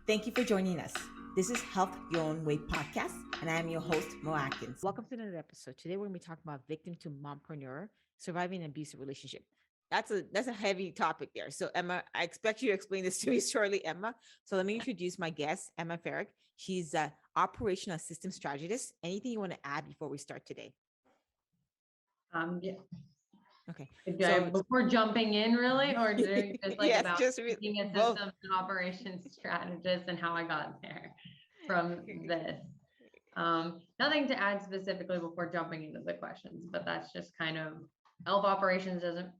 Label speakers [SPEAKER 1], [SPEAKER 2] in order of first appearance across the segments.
[SPEAKER 1] Thank you for joining us. This is Health Your Own Way podcast, and I am your host, Mo Atkins. Welcome to another episode. Today, we're going to be talking about victim to mompreneur, surviving an abusive relationship. That's a heavy topic there. So, Emma, I expect you to explain this to me shortly, Emma. So, let me introduce my guest, Emma Ferrick. She's an Operations and System Strategist. Anything you want to add before we start today?
[SPEAKER 2] Yeah.
[SPEAKER 1] Okay.
[SPEAKER 2] So before jumping in, really, or just like
[SPEAKER 1] yes,
[SPEAKER 2] about
[SPEAKER 1] just
[SPEAKER 2] being a systems and operations strategist and how I got there from this. Nothing to add specifically before jumping into the questions, but that's just kind of ELF operations but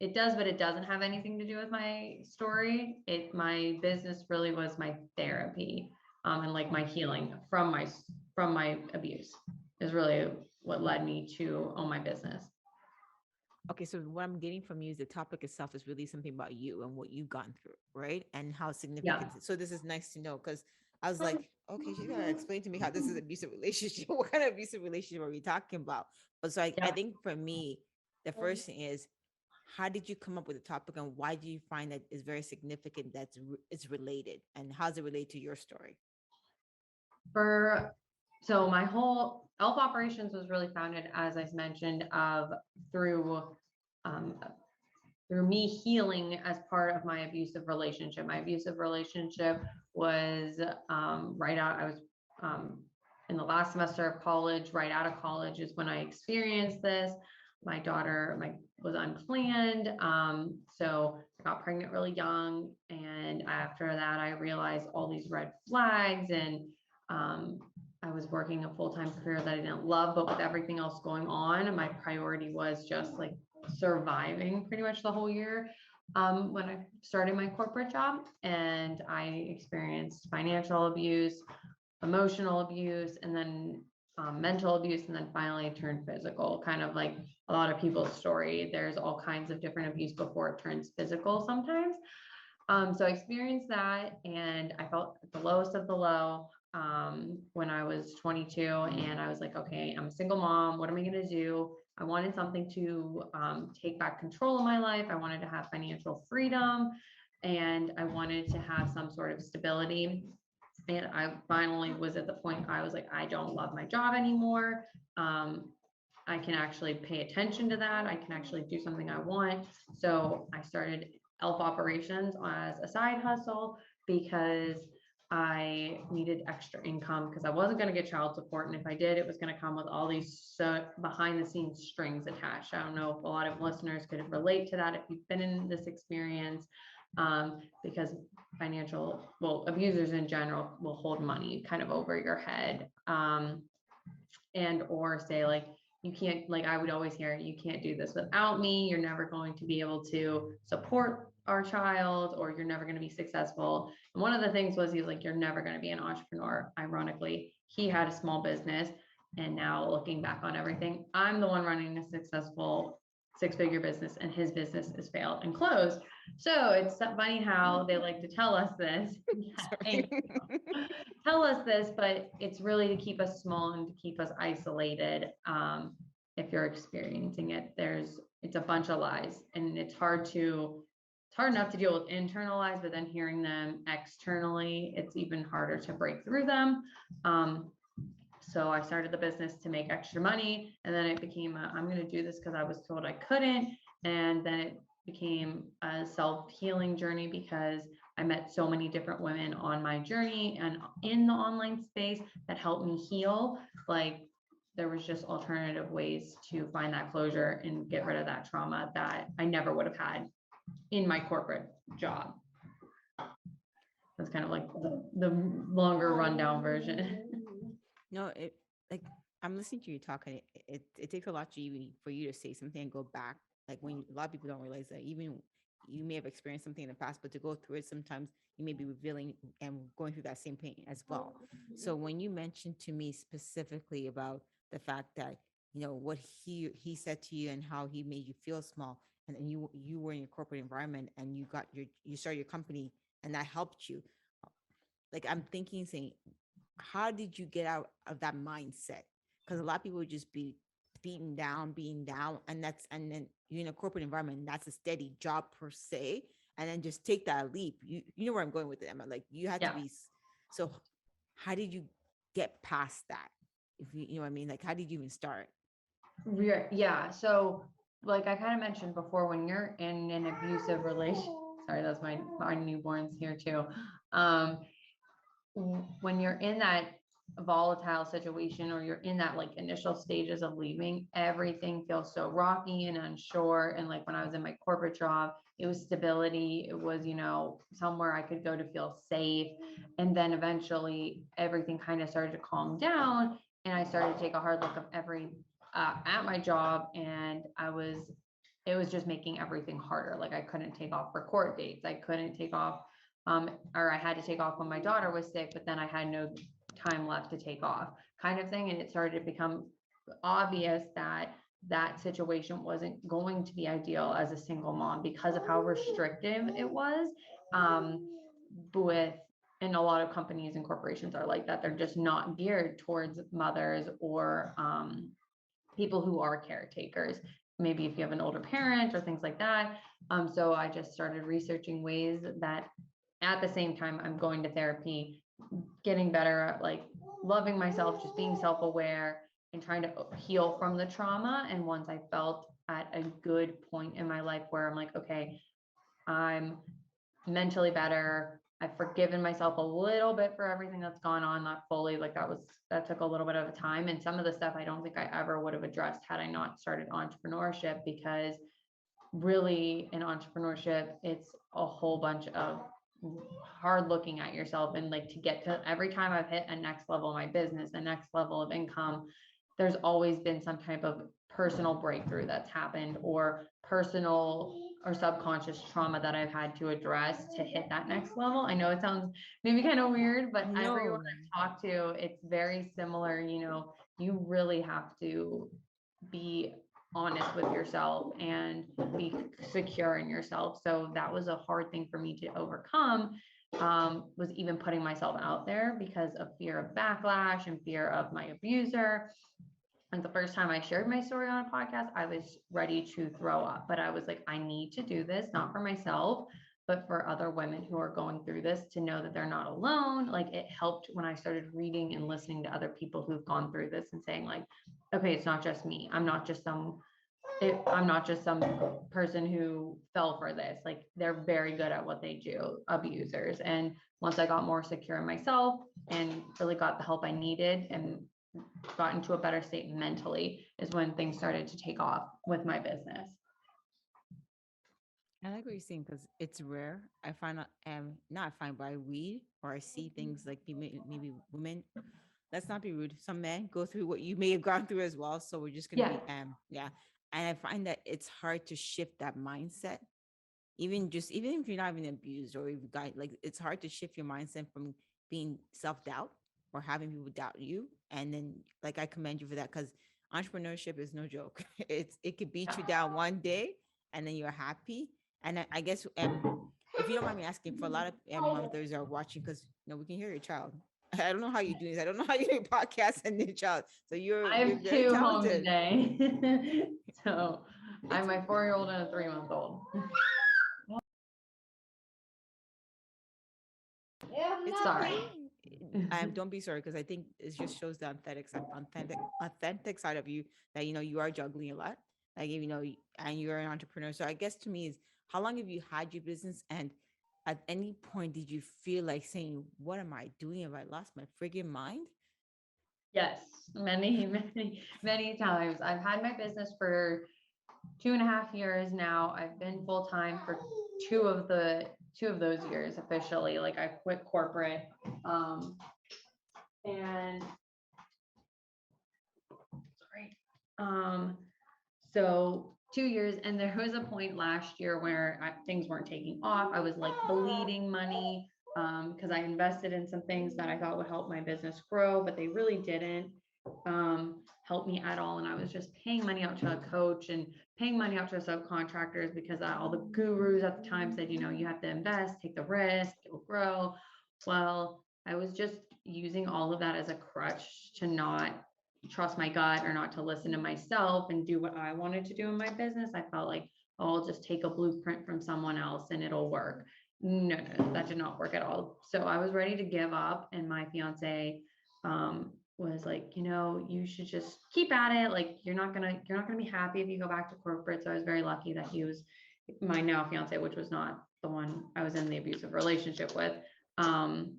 [SPEAKER 2] it doesn't have anything to do with my story. My business really was my therapy, and like my healing from my abuse is really what led me to own my business.
[SPEAKER 1] Okay, so what I'm getting from you is the topic itself is really something about you and what you've gone through, right? And how significant. Yeah. So this is nice to know, because I was like, okay, she's gonna explain to me how this is an abusive relationship. What kind of abusive relationship are we talking about? But so I think for me, the first thing is, how did you come up with the topic, and why do you find that it's very significant that it's related, and how does it relate to your story?
[SPEAKER 2] So my whole ELF operations was really founded, as I mentioned, through me healing as part of my abusive relationship. My abusive relationship was right out. I was in the last semester of college. Right out of college is when I experienced this. My daughter was unplanned, so I got pregnant really young, and after that, I realized all these red flags, and I was working a full-time career that I didn't love, but with everything else going on, my priority was just like surviving pretty much the whole year when I started my corporate job. And I experienced financial abuse, emotional abuse, and then mental abuse, and then finally it turned physical. Kind of like a lot of people's story, there's all kinds of different abuse before it turns physical sometimes. So I experienced that, and I felt at the lowest of the low when I was 22, and I was like, okay, I'm a single mom. What am I going to do? I wanted something to take back control of my life. I wanted to have financial freedom, and I wanted to have some sort of stability. And I finally was at the point I was like, I don't love my job anymore. I can actually pay attention to that. I can actually do something I want. So I started ELF operations as a side hustle because I needed extra income, because I wasn't going to get child support. And if I did, it was going to come with all these behind the scenes strings attached. I don't know if a lot of listeners could relate to that if you've been in this experience, because abusers in general will hold money kind of over your head, and or say like, you can't, like I would always hear, you can't do this without me. You're never going to be able to support our child, or you're never going to be successful. And one of the things was, he was like, you're never going to be an entrepreneur. Ironically, he had a small business, and now looking back on everything, I'm the one running a successful 6-figure business, and his business has failed and closed. So it's funny how they like to tell us this. Tell us this, but it's really to keep us small and to keep us isolated. If you're experiencing it, it's a bunch of lies, and it's hard enough to deal with internal lies, but then hearing them externally, it's even harder to break through them. So I started the business to make extra money, and then it became I'm going to do this because I was told I couldn't. And then it became a self-healing journey, because I met so many different women on my journey and in the online space that helped me heal. Like, there was just alternative ways to find that closure and get rid of that trauma that I never would have had in my corporate job. That's kind of like the longer rundown version.
[SPEAKER 1] No, I'm listening to you talking. It takes a lot for you to say something and go back. Like, when a lot of people don't realize that even you may have experienced something in the past, but to go through it, sometimes you may be revealing and going through that same pain as well. So when you mentioned to me specifically about the fact that, what he said to you and how he made you feel small, and then you were in your corporate environment, and you started your company, and that helped you. Like, I'm thinking, saying, how did you get out of that mindset? Because a lot of people would just be beaten down, and then you're in a corporate environment, and that's a steady job per se, and then just take that leap. You know where I'm going with it, Emma. Like, you had to be So how did you get past that? If you know what I mean, like how did you even start?
[SPEAKER 2] Yeah. So like I kind of mentioned before, when you're in an abusive relation, sorry, that's my newborns here too. Um, when you're in that volatile situation, or you're in that like initial stages of leaving, everything feels so rocky and unsure. And like when I was in my corporate job, it was stability. It was, somewhere I could go to feel safe. And then eventually everything kind of started to calm down. And I started to take a hard look of at my job. And it was just making everything harder. Like I couldn't take off for court dates. I couldn't take off or I had to take off when my daughter was sick, but then I had no time left to take off, kind of thing. And it started to become obvious that that situation wasn't going to be ideal as a single mom because of how restrictive it was. With and a lot of companies and corporations are like that. They're just not geared towards mothers or people who are caretakers. Maybe if you have an older parent or things like that. So I just started researching ways that at the same time I'm going to therapy, getting better at like loving myself, just being self-aware and trying to heal from the trauma. And once I felt at a good point in my life where I'm like, okay, I'm mentally better. I've forgiven myself a little bit for everything that's gone on, not fully. Like that took a little bit of a time. And some of the stuff I don't think I ever would have addressed had I not started entrepreneurship, because really in entrepreneurship, it's a whole bunch of hard looking at yourself. And like to get to every time I've hit a next level of my business, a next level of income, there's always been some type of personal breakthrough that's happened, or personal or subconscious trauma that I've had to address to hit that next level. I know it sounds maybe kind of weird, but everyone
[SPEAKER 1] No.
[SPEAKER 2] I've talked to, it's very similar. You really have to be honest with yourself and be secure in yourself. So that was a hard thing for me to overcome, was even putting myself out there because of fear of backlash and fear of my abuser. And the first time I shared my story on a podcast, I was ready to throw up, but I was like, I need to do this, not for myself, but for other women who are going through this, to know that they're not alone. Like it helped when I started reading and listening to other people who've gone through this and saying like, okay, it's not just me. I'm not just some person who fell for this. Like they're very good at what they do, abusers. And once I got more secure in myself and really got the help I needed and got into a better state mentally, is when things started to take off with my business.
[SPEAKER 1] I like what you're saying because it's rare. I find out, not I find, but I read or I see things like maybe women. Let's not be rude. Some men go through what you may have gone through as well. So we're just gonna
[SPEAKER 2] Yeah.
[SPEAKER 1] be yeah. And I find that it's hard to shift that mindset. Even if you're not even abused or you've got like it's hard to shift your mindset from being self-doubt or having people doubt you. And then like I commend you for that because entrepreneurship is no joke. It could beat you down one day and then you're happy. And I guess if you don't mind me asking, for a lot of mothers are watching because we can hear your child. I don't know how you do this. I don't know how you do podcasts and your child. So
[SPEAKER 2] I
[SPEAKER 1] you're
[SPEAKER 2] have
[SPEAKER 1] very
[SPEAKER 2] two home
[SPEAKER 1] talented.
[SPEAKER 2] today. So I have
[SPEAKER 1] It's
[SPEAKER 2] my 4-year-old and a 3-month-old.
[SPEAKER 1] it's
[SPEAKER 2] Sorry.
[SPEAKER 1] okay. Don't be sorry because I think it just shows the authentic side of you that you are juggling a lot, like and you're an entrepreneur. So I guess to me is how long have you had your business, and at any point did you feel like saying, "What am I doing? Have I lost my friggin' mind?"
[SPEAKER 2] Yes, many, many, many times. I've had my business for 2.5 years now. I've been full-time for two of those years officially. Like I quit corporate. And sorry. So 2 years, and there was a point last year where things weren't taking off. I was like bleeding money because I invested in some things that I thought would help my business grow, but they really didn't help me at all. And I was just paying money out to a coach and paying money out to subcontractors because all the gurus at the time said, you have to invest, take the risk, it will grow. Well, I was just using all of that as a crutch to not trust my gut or not to listen to myself and do what I wanted to do in my business. I felt like, oh, I'll just take a blueprint from someone else and it'll work. No, that did not work at all. So I was ready to give up, and my fiance was like, you should just keep at it. Like you're not gonna be happy if you go back to corporate. So I was very lucky that he was my now fiance, which was not the one I was in the abusive relationship with. Um,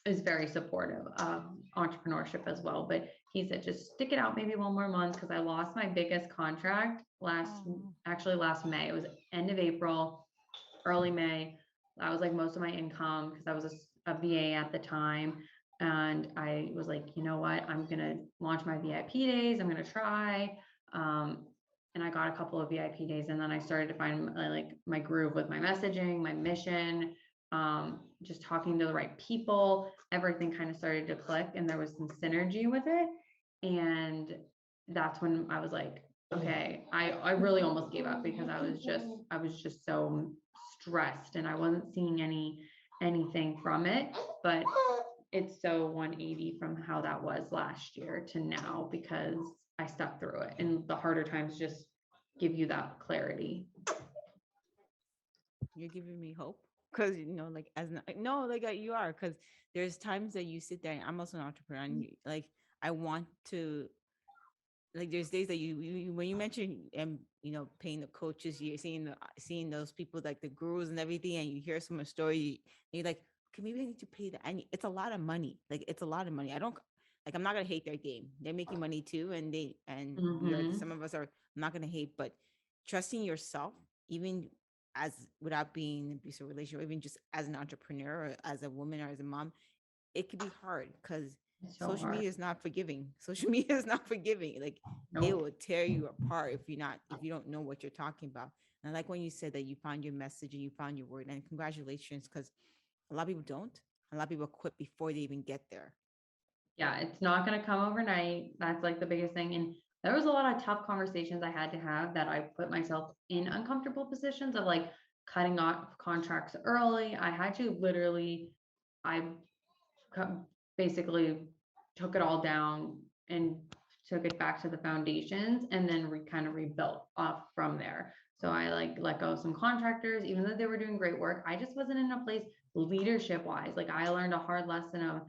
[SPEAKER 2] is very supportive of entrepreneurship as well. But he said, just stick it out maybe one more month, because I lost my biggest contract last May. It was end of April, early May. That was like most of my income, because I was a VA at the time. And I was like, you know what? I'm going to launch my VIP days. I'm going to try. And I got a couple of VIP days, and then I started to find like my groove with my messaging, my mission, just talking to the right people. Everything kind of started to click, and there was some synergy with it. And that's when I was like, okay, I really almost gave up, because I was just so stressed, and I wasn't seeing anything from it. But it's so 180 from how that was last year to now, because I stuck through it, and the harder times just give you that clarity.
[SPEAKER 1] You're giving me hope, because like no, like you are, because there's times that you sit there. And I'm also an entrepreneur, and like I want to, like there's days that you when you mention paying the coaches, you're seeing those people like the gurus and everything, and you hear some story, you're like, okay, maybe I need to pay that. And it's a lot of money. Like it's a lot of money. I don't like. I'm not gonna hate their game. They're making money too, and some of us are. I'm not gonna hate, but trusting yourself, even as without being in an abusive relationship, or even just as an entrepreneur, or as a woman, or as a mom, it could be hard, because
[SPEAKER 2] So
[SPEAKER 1] social
[SPEAKER 2] hard.
[SPEAKER 1] media is not forgiving. Social media is not forgiving. Like it will tear you apart if you don't know what you're talking about. And I like when you said that you found your message and you found your word. And congratulations, because a lot of people don't. A lot of people quit before they even get there.
[SPEAKER 2] Yeah, it's not going to come overnight. That's like the biggest thing. And there was a lot of tough conversations I had to have, that I put myself in uncomfortable positions of like cutting off contracts early. I had to literally, I basically took it all down and took it back to the foundations, and then kind of rebuilt off from there. So I like let go of some contractors, even though they were doing great work. I just wasn't in a place leadership wise. Like I learned a hard lesson of,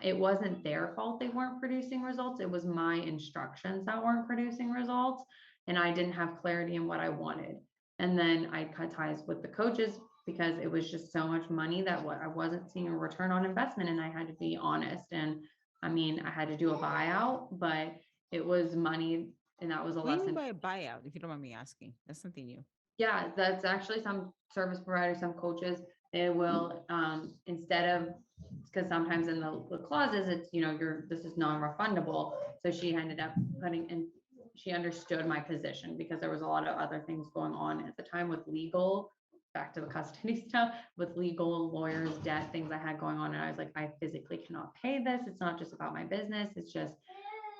[SPEAKER 2] it wasn't their fault they weren't producing results. It was my instructions that weren't producing results. And I didn't have clarity in what I wanted. And then I cut ties with the coaches, because it was just so much money that what I wasn't seeing a return on investment. And I had to be honest. And I mean, I had to do a buyout, but it was money, and that was a
[SPEAKER 1] What do you mean
[SPEAKER 2] lesson.
[SPEAKER 1] by a buyout, if you don't mind me asking? That's something new.
[SPEAKER 2] Yeah, that's actually some service providers, some coaches, they will, instead of, because sometimes in the clauses, it's, this is non-refundable. So she ended up putting in, she understood my position, because there was a lot of other things going on at the time with legal, back to the custody stuff, with legal, lawyers, debt, things I had going on. And I was like, I physically cannot pay this. It's not just about my business. It's just,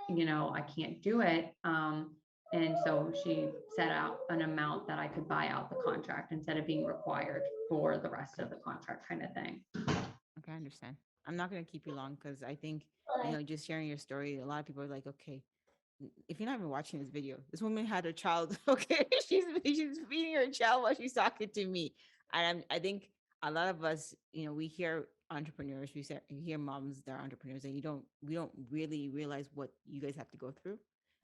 [SPEAKER 2] I can't do it. And so she set out an amount that I could buy out the contract, instead of being required for the rest of the contract, kind of thing.
[SPEAKER 1] Okay, I understand. I'm not going to keep you long, because I think, just sharing your story, a lot of people are like, okay, if you're not even watching this video, this woman had a child. Okay, she's feeding her child while she's talking to me. And I think a lot of us, we hear entrepreneurs, we hear moms that are entrepreneurs, and we don't really realize what you guys have to go through.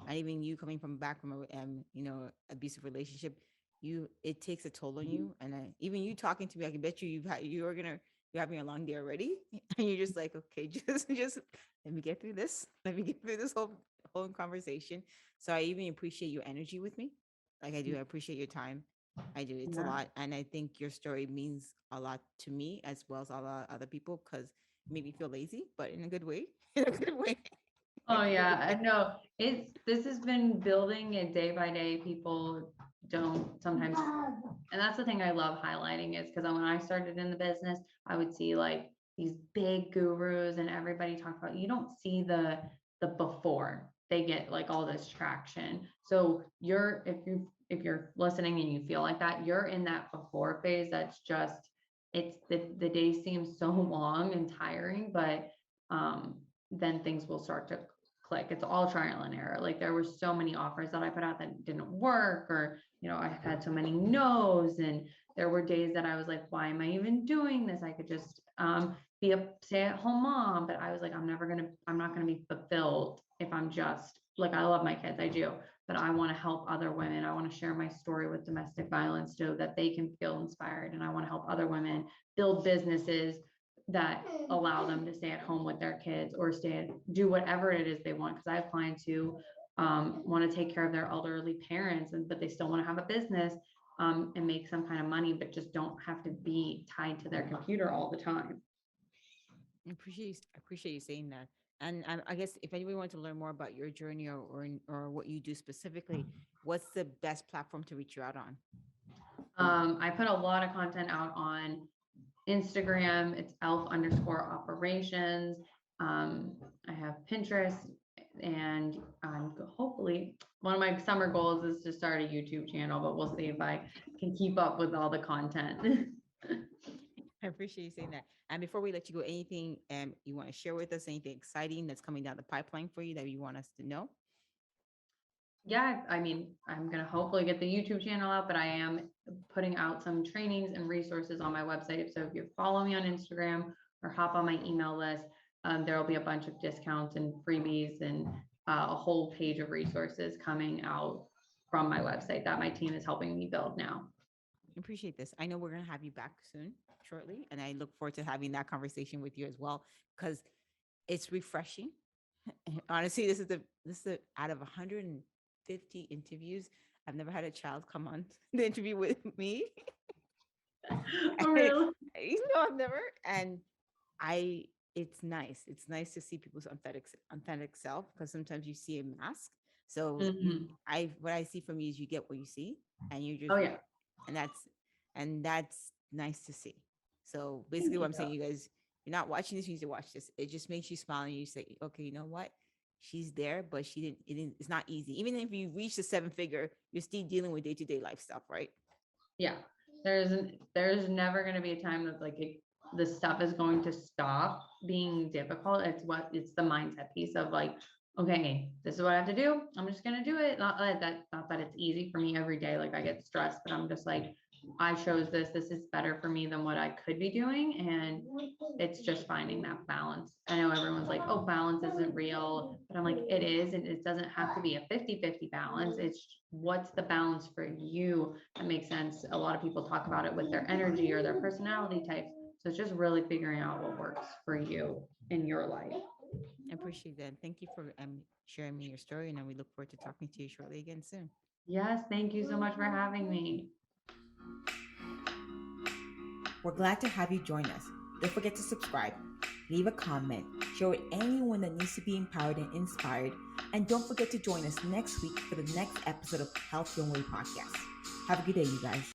[SPEAKER 1] And even you coming back from a abusive relationship, it takes a toll on you. And even you talking to me, I can bet you're having a long day already, and you're just like, okay, just let me get through this. Let me get through this whole conversation. So I even appreciate your energy with me. Like I do, I appreciate your time. I do. It's a lot, and I think your story means a lot to me, as well as a lot of other people, because it made me feel lazy, but in a good way. In a good way.
[SPEAKER 2] Oh yeah, I know. This has been building it day by day. People don't sometimes, and that's the thing I love highlighting, is because when I started in the business, I would see like these big gurus and everybody talk about, you don't see the before they get like all this traction. So if you're listening and you feel like that, you're in that before phase. That's just, it's the day seems so long and tiring, but then things will start to click. It's all trial and error. Like there were so many offers that I put out that didn't work, or I've had so many no's, and There were days that I was like, why am I even doing this? I could just be a stay-at-home mom, but I was like, I'm not going to be fulfilled if I'm just like, I love my kids, I do, but I want to help other women. I want to share my story with domestic violence so that they can feel inspired. And I want to help other women build businesses that allow them to stay at home with their kids or do whatever it is they want. Because I have clients who want to take care of their elderly parents, but they still want to have a business and make some kind of money, but just don't have to be tied to their computer all the time.
[SPEAKER 1] I appreciate you saying that. And I guess if anybody wants to learn more about your journey or what you do specifically, what's the best platform to reach you out on?
[SPEAKER 2] I put a lot of content out on Instagram. It's elf_operations. I have Pinterest, and hopefully one of my summer goals is to start a YouTube channel, but we'll see if I can keep up with all the content.
[SPEAKER 1] I appreciate you saying that. And before we let you go, anything you want to share with us, anything exciting that's coming down the pipeline for you that you want us to know?
[SPEAKER 2] Yeah, I mean, I'm going to hopefully get the YouTube channel out, but I am putting out some trainings and resources on my website. So if you follow me on Instagram or hop on my email list, there will be a bunch of discounts and freebies and a whole page of resources coming out from my website that my team is helping me build now.
[SPEAKER 1] I appreciate this. I know we're going to have you back soon, shortly, and I look forward to having that conversation with you as well, because it's refreshing. Honestly, this is out of 150 interviews, I've never had a child come on the interview with me.
[SPEAKER 2] Oh, really?
[SPEAKER 1] I've never. And it's nice. It's nice to see people's authentic self, because sometimes you see a mask. So what I see from you is you get what you see, and you just, and that's nice to see. So basically what I'm saying, you guys, you're not watching this, you need to watch this. It just makes you smile and you say, okay, you know what? She's there, but it's not easy. Even if you reach the 7-figure, you're still dealing with day-to-day life stuff, right?
[SPEAKER 2] Yeah. There's never going to be a time that the stuff is going to stop being difficult. It's the mindset piece of like, okay, this is what I have to do. I'm just going to do it. Not that it's easy for me every day. Like I get stressed, but I'm just like, I chose this. This is better for me than what I could be doing. And it's just finding that balance. I know everyone's like, oh, balance isn't real, but I'm like, it is. And it doesn't have to be a 50-50 balance. It's what's the balance for you that makes sense. A lot of people talk about it with their energy or their personality types. So it's just really figuring out what works for you in your life.
[SPEAKER 1] I appreciate that. Thank you for sharing me your story. And we look forward to talking to you shortly again soon.
[SPEAKER 2] Yes. Thank you so much for having me.
[SPEAKER 1] We're glad to have you join us. Don't forget to subscribe, leave a comment, share with anyone that needs to be empowered and inspired, and don't forget to join us next week for the next episode of Health Your Way Podcast. Have a good day, you guys.